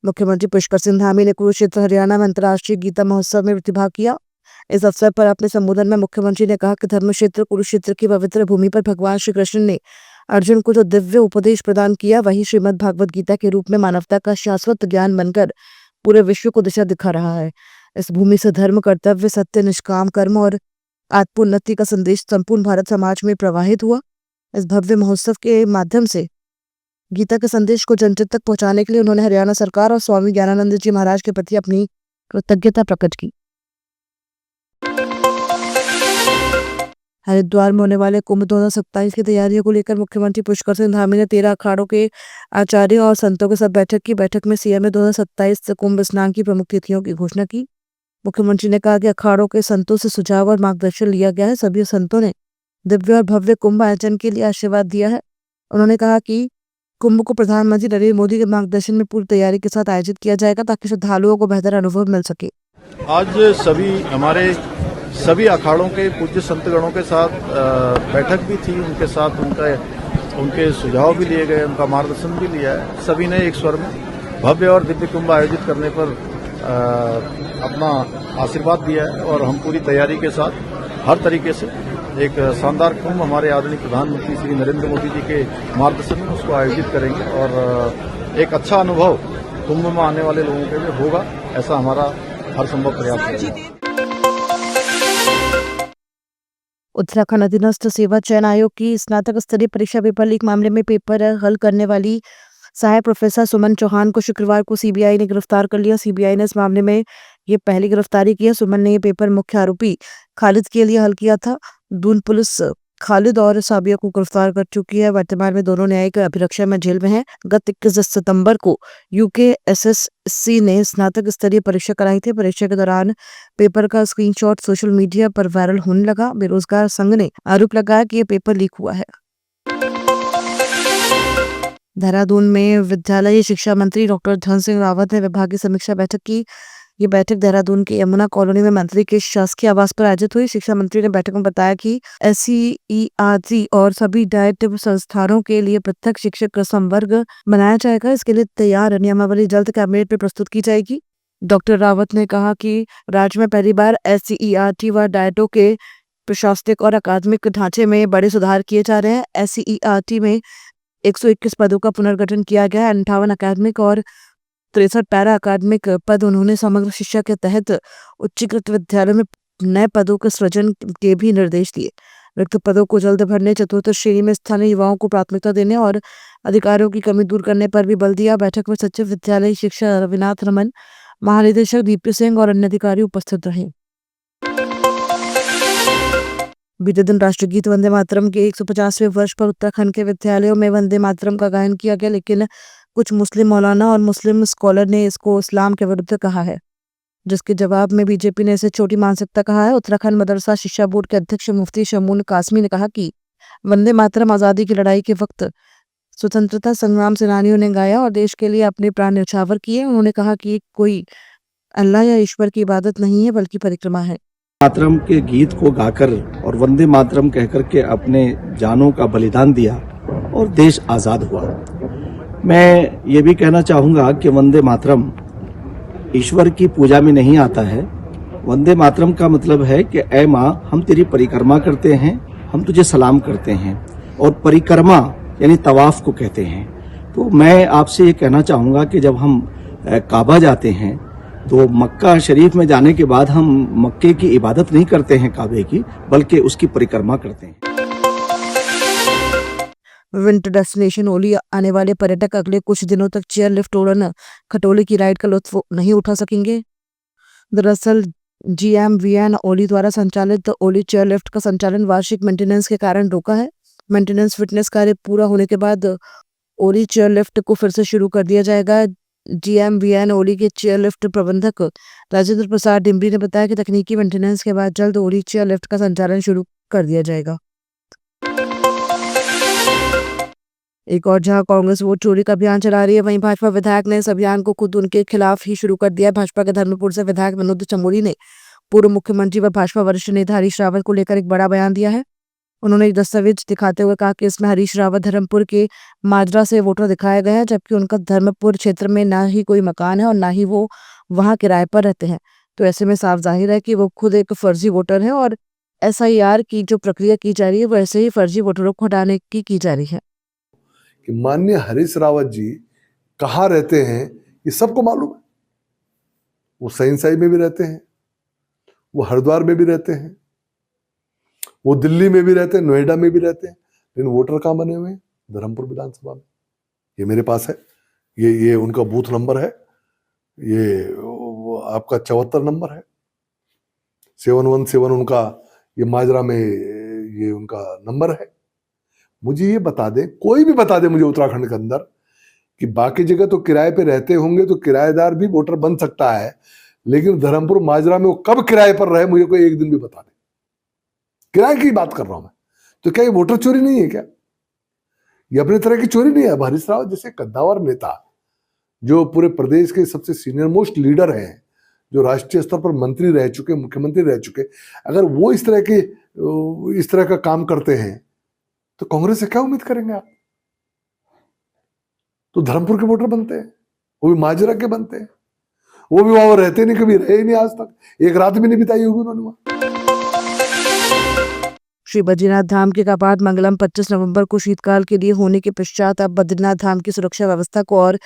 मुख्यमंत्री पुष्कर सिंह धामी ने कुरुक्षेत्र हरियाणा में अंतर्राष्ट्रीय गीता महोत्सव में प्रतिभाग किया। इस अवसर पर अपने संबोधन में मुख्यमंत्री ने कहा कि धर्म क्षेत्र कुरुक्षेत्र की पवित्र भूमि पर भगवान श्री कृष्ण ने अर्जुन को जो दिव्य उपदेश प्रदान किया, वही श्रीमद् भागवत गीता के रूप में मानवता का शाश्वत ज्ञान बनकर पूरे विश्व को दिशा दिखा रहा है। इस भूमि से धर्म, कर्तव्य, सत्य, निष्काम कर्म और आत्मोन्नति का संदेश संपूर्ण भारत समाज में प्रवाहित हुआ। इस भव्य महोत्सव के माध्यम से गीता के संदेश को जन जन तक पहुंचाने के लिए उन्होंने हरियाणा सरकार और स्वामी ज्ञानानंद जी महाराज के प्रति अपनी कृतज्ञता प्रकट की। हरिद्वार में होने वाले कुंभ 2027 की तैयारियों को लेकर मुख्यमंत्री पुष्कर सिंह धामी ने 13 अखाड़ों के आचार्यों और संतों के साथ बैठक की। बैठक में सीएम ने 2027 कुंभ स्नान की प्रमुख तिथियों की घोषणा की। मुख्यमंत्री ने कहा कि अखाड़ों के संतों से सुझाव और मार्गदर्शन लिया गया है। सभी संतों ने दिव्य और भव्य कुंभ आयोजन के लिए आशीर्वाद दिया है। उन्होंने कहा कि कुंभ को प्रधानमंत्री नरेंद्र मोदी के मार्गदर्शन में पूरी तैयारी के साथ आयोजित किया जाएगा ताकि श्रद्धालुओं को बेहतर अनुभव मिल सके। आज हमारे सभी अखाड़ों के पूज्य संतगणों के साथ बैठक भी थी। उनके साथ उनके सुझाव भी लिए गए, उनका मार्गदर्शन भी लिया है। सभी ने एक स्वर में भव्य और दिव्य कुंभ आयोजित करने पर अपना आशीर्वाद दिया है और हम पूरी तैयारी के साथ हर तरीके से एक शानदार कुंभ हमारे आदरणीय प्रधानमंत्री श्री नरेंद्र मोदी जी के मार्गदर्शन में उसको आयोजित करेंगे और एक अच्छा अनुभव कुंभ में आने वाले लोगों के लिए होगा, ऐसा हमारा हर संभव प्रयास है। उत्तराखंड अधीनस्थ सेवा चयन आयोग की स्नातक स्तरीय परीक्षा पेपर लीक मामले में पेपर हल करने वाली सहायक प्रोफेसर सुमन चौहान को शुक्रवार को सीबीआई ने गिरफ्तार कर लिया। सीबीआई ने इस मामले में ये पहली गिरफ्तारी की है। सुमन ने ये पेपर मुख्य आरोपी खालिद के लिए हल किया था। दून पुलिस खालिद और साबिया को गिरफ्तार कर चुकी है। वर्तमान में दोनों न्यायिक अभिरक्षा में जेल में हैं। गत 21 सितंबर को यूकेएसएससी ने स्नातक स्तरीय परीक्षा कराई थी। परीक्षा के दौरान पेपर का स्क्रीनशॉट सोशल मीडिया पर वायरल होने लगा। बेरोजगार संघ ने आरोप लगाया कि ये पेपर लीक हुआ है। देहरादून में विद्यालयी शिक्षा मंत्री डॉक्टर धन सिंह रावत ने विभागीय समीक्षा बैठक की। ये बैठक देहरादून के यमुना कॉलोनी में मंत्री के शासकीय आवास पर आयोजित हुई। शिक्षा मंत्री ने बैठक में बताया कि एससीईआरटी और सभी डाइट संस्थानों के लिए पृथक शिक्षक संवर्ग बनाया जाएगा। इसके लिए तैयार नियमावली जल्द कैबिनेट में प्रस्तुत की जाएगी। डॉक्टर रावत ने कहा कि राज्य में पहली बार एससीईआरटी व डाइटों के प्रशासनिक और अकादमिक ढांचे में बड़े सुधार किए जा रहे हैं। एससीईआरटी में 121 पदों का पुनर्गठन किया गया है। 58 अकादमिक और 63 पैरा अकादमिक पद। उन्होंने समग्र शिक्षा के तहत उच्चीकृत विद्यालयों में नए पदों के सृजन के भी निर्देश दिए। रिक्त पदों को जल्द भरने, चतुर्थ श्रेणी में स्थानीय युवाओं को प्राथमिकता देने और अधिकारियों की कमी दूर करने पर भी बल दिया। बैठक में सचिव विद्यालय शिक्षा रविनाथ रमन, महानिदेशक दीप्ति सिंह और अन्य अधिकारी उपस्थित रहे। बीते दिन राष्ट्रगीत वंदे मातरम के 150वें वर्ष पर उत्तराखंड के विद्यालयों में वंदे मातरम का गायन किया गया, लेकिन कुछ मुस्लिम मौलाना और मुस्लिम स्कॉलर ने इसको इस्लाम के विरुद्ध कहा है, जिसके जवाब में बीजेपी ने इसे छोटी मानसिकता कहा है। उत्तराखंड मदरसा शिक्षा बोर्ड के अध्यक्ष मुफ्ती शमून कासमी ने कहा कि वंदे मातरम आजादी की लड़ाई के वक्त स्वतंत्रता संग्राम सेनानियों ने गाया और देश के लिए अपने प्राण न्यौछावर किए। उन्होंने कहा कि कोई अल्लाह या ईश्वर की इबादत नहीं है, बल्कि परिक्रमा है। मातरम के गीत को गाकर और वंदे मातरम कहकर के अपने जानों का बलिदान दिया और देश आजाद हुआ। मैं ये भी कहना चाहूंगा कि वंदे मातरम ईश्वर की पूजा में नहीं आता है। वंदे मातरम का मतलब है कि ऐ माँ, हम तेरी परिक्रमा करते हैं, हम तुझे सलाम करते हैं। और परिक्रमा यानी तवाफ को कहते हैं। तो मैं आपसे ये कहना चाहूंगा कि जब हम काबा जाते हैं तो मक्का शरीफ में जाने के बाद हम मक्के की इबादत नहीं करते हैं काबे की, बल्कि उसकी परिक्रमा करते हैं। विंटर डेस्टिनेशन ओली आने वाले पर्यटक अगले कुछ दिनों तक चेयर लिफ्ट उड़न खटोले की राइड का लुत्फ नहीं उठा सकेंगे। दरअसल GMVN ओली द्वारा संचालित ओली चेयर लिफ्ट का संचालन वार्षिक मेंटेनेंस के कारण रोका है। मेंटेनेंस फिटनेस कार्य पूरा होने के बाद ओली चेयर लिफ्ट को फिर से शुरू कर दिया जाएगा। GMVN ओली के चेयर लिफ्ट प्रबंधक राजेंद्र प्रसाद डिम्बरी ने बताया कि तकनीकी मेंटेनेंस के बाद जल्द ओली चेयर लिफ्ट का संचालन शुरू कर दिया जाएगा। एक और जहां कांग्रेस वोट चोरी का अभियान चला रही है, वहीं भाजपा विधायक ने इस अभियान को खुद उनके खिलाफ ही शुरू कर दिया है। भाजपा के धर्मपुर से विधायक विनोद चमोली ने पूर्व मुख्यमंत्री व भाजपा वरिष्ठ नेता हरीश रावत को लेकर एक बड़ा बयान दिया है। उन्होंने एक दस्तावेज दिखाते हुए कहा कि इसमें हरीश रावत धर्मपुर के माजरा से वोटर दिखाया गया है, जबकि उनका धर्मपुर क्षेत्र में ना ही कोई मकान है और ना ही वो वहां किराए पर रहते हैं। तो ऐसे में साफ जाहिर है कि वो खुद एक फर्जी वोटर है और एसआईआर की जो प्रक्रिया की जा रही है वो ऐसे ही फर्जी वोटरों को हटाने की जा रही है। कि माननीय हरीश रावत जी कहाँ रहते हैं ये सबको मालूम है। वो सैनसाई में भी रहते हैं, वो हरिद्वार में भी रहते हैं, वो दिल्ली में भी रहते हैं, नोएडा में भी रहते हैं, लेकिन वोटर कहाँ बने हुए हैं? धर्मपुर विधानसभा में। ये मेरे पास है, ये उनका बूथ नंबर है, ये आपका 74 नंबर है, 717 उनका, ये माजरा में ये उनका नंबर है। मुझे ये बता दे, कोई भी बता दे मुझे उत्तराखंड के अंदर कि बाकी जगह तो किराए पे रहते होंगे तो किराएदार भी वोटर बन सकता है, लेकिन धर्मपुर माजरा में वो कब किराए पर रहे मुझे कोई एक दिन भी बता दे। किराए की बात कर रहा हूं मैं। तो क्या ये वोटर चोरी नहीं है क्या? ये अपने तरह की चोरी नहीं है? अब हरीश रावत जैसे कद्दावर नेता जो पूरे प्रदेश के सबसे सीनियर मोस्ट लीडर हैं, जो राष्ट्रीय स्तर पर मंत्री रह चुके, मुख्यमंत्री रह चुके, अगर वो इस तरह का काम करते हैं तो कांग्रेस से क्या उम्मीद करेंगे आप? तो धर्मपुर के वोटर बनते हैं, वो भी माजरा के बनते हैं, वो भी वहां रहते नहीं, कभी रहे ही नहीं आज तक, एक रात भी नहीं बिताई होगी उन्होंने वहां। श्री बद्रीनाथ धाम के कपाट मंगलम 25 नवंबर को शीतकाल के लिए होने के पश्चात अब बद्रीनाथ धाम की सुरक्षा व्यवस्था को और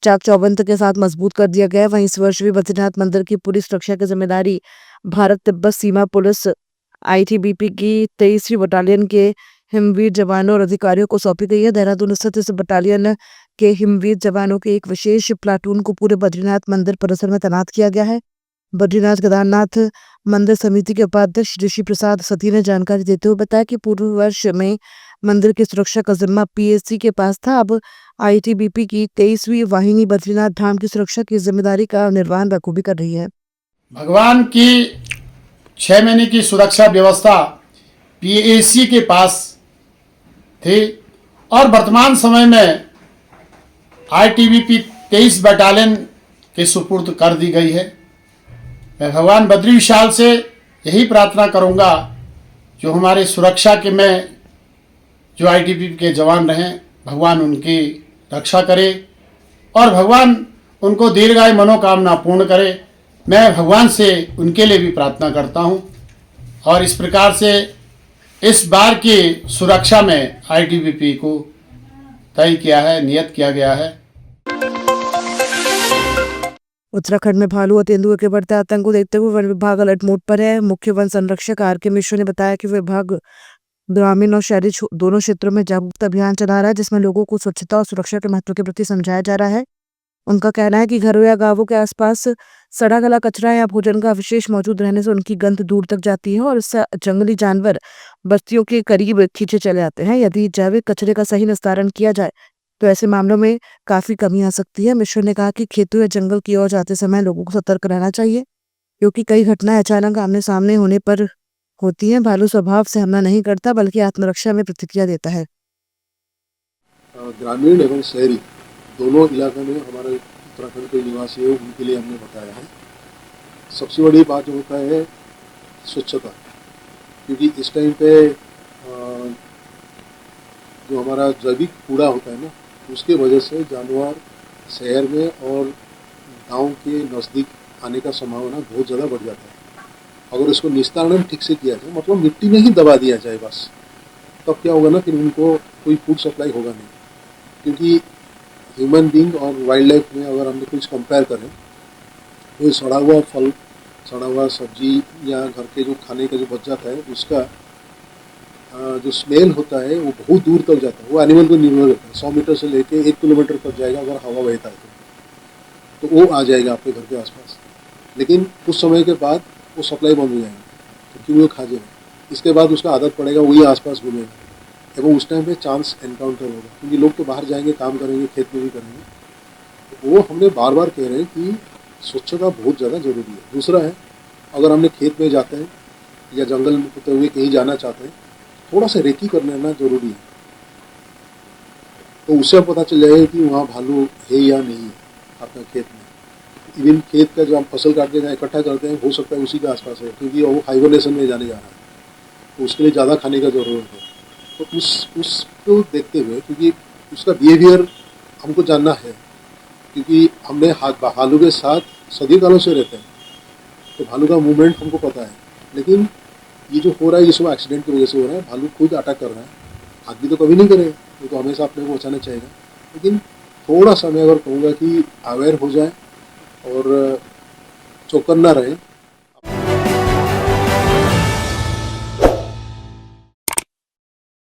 चाक चौबंद के साथ मजबूत कर दिया गया है। वहीं इस वर्ष भी बद्रीनाथ मंदिर की पूरी सुरक्षा की जिम्मेदारी भारत तिब्बत सीमा पुलिस आईटीबीपी की 23वीं बटालियन के हिमवीर जवानों और अधिकारियों को सौंपी गई है। देहरादून स्थित इस बटालियन के हिमवीर जवानों के एक विशेष प्लाटून को पूरे बद्रीनाथ मंदिर परिसर में तैनात किया गया है। बद्रीनाथ केदारनाथ मंदिर समिति के उपाध्यक्ष ऋषि प्रसाद सती ने जानकारी देते हुए बताया कि पूर्व वर्ष में मंदिर की सुरक्षा का जिम्मा पीएससी के पास था। अब आईटीबीपी की 23वीं वाहिनी बद्रीनाथ धाम की सुरक्षा की जिम्मेदारी का निर्वहन बखूबी कर रही है। भगवान की 6 महीने की सुरक्षा व्यवस्था पीएससी के पास थी और वर्तमान समय में आईटीबीपी 23 बटालियन के सुपुर्द कर दी गई है। मैं भगवान बद्री विशाल से यही प्रार्थना करूंगा जो हमारे सुरक्षा के में जो आईटीबीपी के जवान रहें, भगवान उनकी रक्षा करे और भगवान उनको दीर्घायु मनोकामना पूर्ण करे। मैं भगवान से उनके लिए भी प्रार्थना करता हूं और इस प्रकार से इस बार की सुरक्षा में आईटीबीपी को तय किया है, नियत किया गया है। उत्तराखंड में भालू और तेंदुए के बढ़ते आतंक को देखते हुए वन विभाग अलर्ट मोड पर है। मुख्य वन संरक्षक आर.के. मिश्र ने बताया कि विभाग ग्रामीण और शहरी दोनों क्षेत्रों में जागरूकता अभियान चला रहा है, जिसमें लोगों को स्वच्छता और सुरक्षा के महत्व के प्रति समझाया जा रहा है। उनका कहना है कि घरों या गांवों के आसपास सड़ा गला कचरा या भोजन का अवशेष मौजूद रहने से उनकी गंध दूर तक जाती है और इससे जंगली जानवर बस्तियों के करीब खींचे चले आते हैं। यदि जैविक कचरे का सही निस्तारण किया जाए तो ऐसे मामलों में काफी कमी आ सकती है। मिश्र ने कहा कि खेतों या जंगल की ओर जाते समय लोगों को सतर्क रहना चाहिए, क्योंकि कई घटनाएं अचानक आमने सामने होने पर होती हैं। भालू स्वभाव से हमला नहीं करता बल्कि आत्मरक्षा में प्रतिक्रिया देता है। ग्रामीण एवं शहरी दोनों इलाकों में हमारे उत्तराखंड के निवासी है उनके लिए हमने बताया है। सबसे बड़ी बात जो होता है स्वच्छता, क्योंकि इस टाइम पे जो हमारा जैविक कूड़ा होता है ना, उसके वजह से जानवर शहर में और गांव के नज़दीक आने का संभावना बहुत ज़्यादा बढ़ जाता है। अगर इसको निस्तारण ठीक से किया जाए, मतलब मिट्टी में ही दबा दिया जाए बस, तब क्या होगा ना, फिर उनको कोई फूड सप्लाई होगा नहीं। क्योंकि ह्यूमन बीइंग और वाइल्ड लाइफ में अगर हमने कुछ कंपेयर करें तो सड़ा हुआ फल, सड़ा हुआ सब्जी या घर के जो खाने का जो बच जाता है उसका जो स्मेल होता है वो बहुत दूर तक जाता है। वो एनिमल को निर्भर करता है, 100 मीटर से लेके 1 किलोमीटर तक जाएगा अगर हवा बहता है तो वो आ जाएगा आपके घर के आसपास। लेकिन कुछ समय के बाद वो सप्लाई बंद हो जाएगी क्योंकि वो खा जाएगा। इसके बाद उसका आदत पड़ेगा, वही आसपास घूमेगा एवं उस टाइम पे चांस एनकाउंटर होगा, क्योंकि लोग तो बाहर जाएंगे, काम करेंगे, खेत में भी करेंगे। तो वो हमने बार बार कह रहे हैं कि स्वच्छता बहुत ज़्यादा ज़रूरी है। दूसरा है, अगर हमने खेत में जाते हैं या जंगल में होते हुए कहीं जाना चाहते हैं, थोड़ा सा रेकी कर लेना जरूरी है, तो उससे पता चल जाएगा कि वहाँ भालू है या नहीं है आपका खेत में। इवन खेत का जो हम फसल काटने का इकट्ठा करते हैं, हो सकता है उसी के आसपास है, क्योंकि वो हाइबरनेशन में जाने जा रहा है। तो उसके लिए ज़्यादा खाने का ज़रूरत है। तो उसको देखते हुए, क्योंकि उसका बिहेवियर हमको जानना है, क्योंकि हमने भालू के साथ सदी कालों से रहते हैं, तो भालू का मूवमेंट हमको पता है। लेकिन ये जो हो रहा है, ये सब एक्सीडेंट की वजह से हो रहा है। भालू खुद अटैक कर रहा है, आदमी तो कभी नहीं करेगा, वो तो हमेशा अपने को बचाना चाहेगा। लेकिन थोड़ा सा मैं अगर कहूँगा कि अवेयर हो जाए और चौकन्ना रहे,